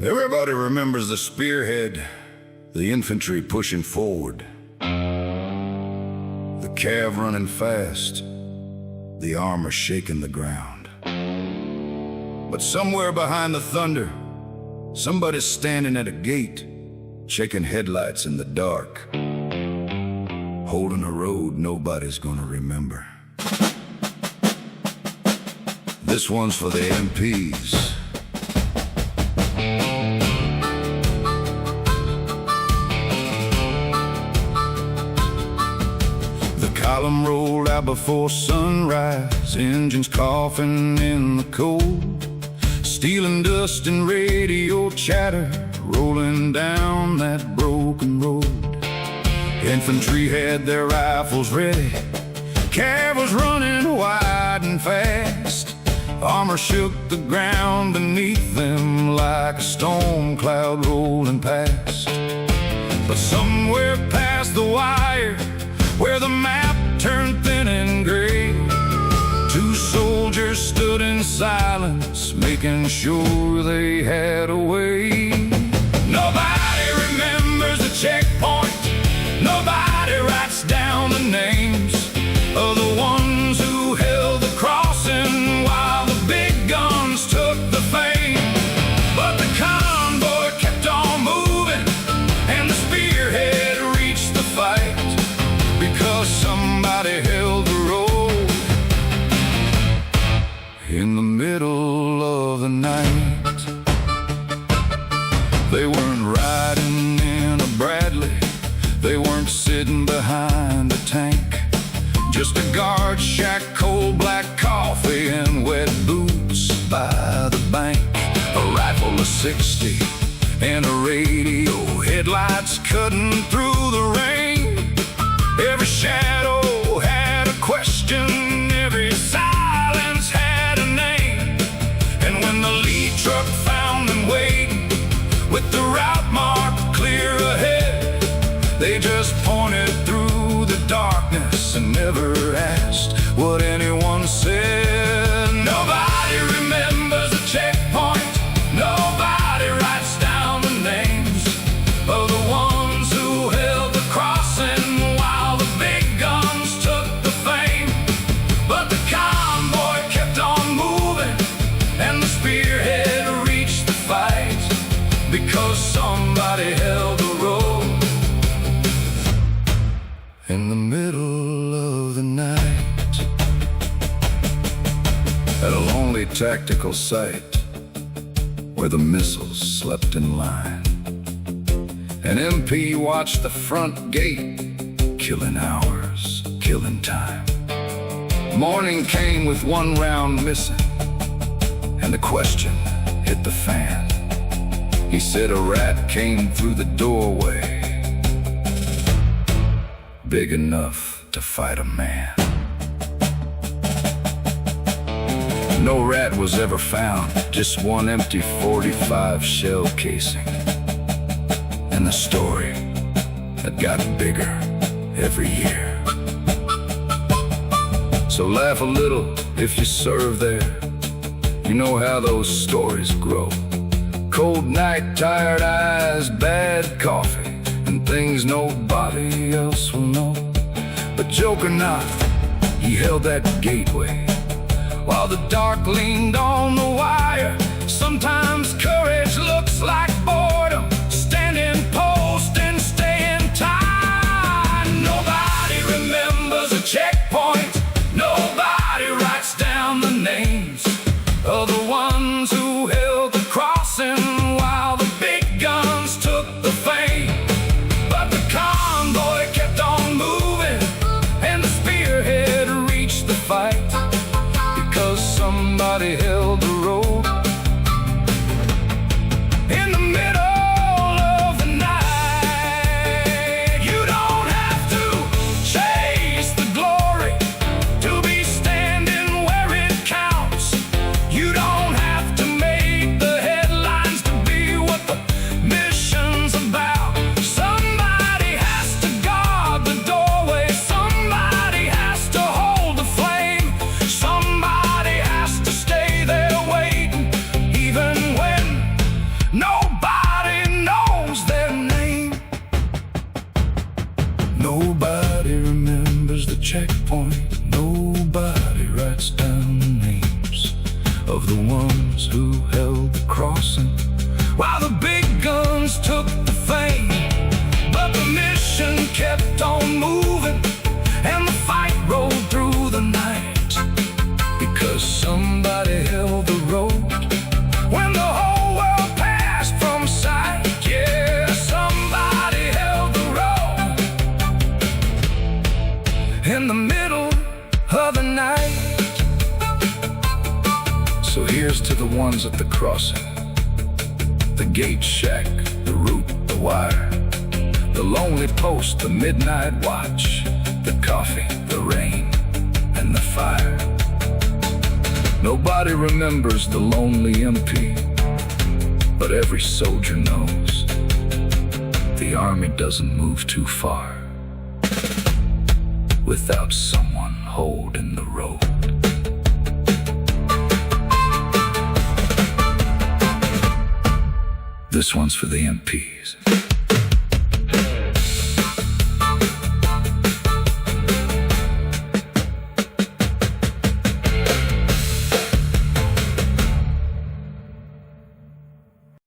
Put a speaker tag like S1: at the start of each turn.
S1: Everybody remembers the spearhead, the infantry pushing forward, the cav running fast, the armor shaking the ground. But somewhere behind the thunder, somebody's standing at a gate, checking headlights in the dark, holding a road nobody's gonna remember. This one's for the MPs. The column rolled out before sunrise, engines coughing in the cold, steel and dust and radio chatter rolling down that broken road. Infantry had their rifles ready, cav was running wide and fast. Armor shook the ground beneath them like a storm cloud rolling past. But somewhere past the wire, where the map turned thin and gray, two soldiers stood in silence, making sure they had a way. Nobody remembers the checkpoint, nobody writes down the names of the ones who held the crossing while the big guns took the fame. But the convoy kept on moving, and the spearhead reached the fight, because somebody held the road. In the middle of the night, they weren't riding in a Bradley, they weren't sitting behind a tank, just a guard shack, cold black coffee, and wet boots by the bank. A rifle of 60 and a radio, headlights cutting through the rain. Every shadow had a question, every silence had a name. And when the lead truck found them waiting, with the route marked clear ahead, they just pointed through the darkness and never asked what anyone said. Nobody remembers the checkpoint, nobody writes down the names of the ones who held the crossing while the big guns took the fame. But the convoy kept on moving, and the spearhead reached the fight, because somebody held the road. In the middle of the night, at a lonely tactical site where the missiles slept in line, an MP watched the front gate, killing hours, killing time. Morning came with one round missing, and the question hit the fan. He said a rat came through the doorway, big enough to fight a man. No rat was ever found, just one empty 45 shell casing. And the story had gotten bigger every year. So laugh a little if you serve there. You know how those stories grow. Cold night, tired eyes, bad coffee, and things nobody else will know. But joke or not, he held that gateway while the dark leaned on the wire. Sometimes courage looks like boredom, standing post and staying tied. Nobody remembers a checkpoint, nobody writes down the names of the ones who held the crossing while the big guns took the fame. But the convoy kept on moving, and the spearhead reached the fight, because somebody held the road. ones who held the crossing, while the big guns took the fame. But the mission kept on moving, and the fight rolled through the night, because somebody held the road when the whole world passed from sight. Yeah, somebody held the road in the middle of the night. So here's to the ones at the crossing, the gate shack, the route, the wire, the lonely post, the midnight watch, the coffee, the rain, and the fire. Nobody remembers the lonely MP, but every soldier knows the army doesn't move too far without someone holding the road. This one's for the MPs.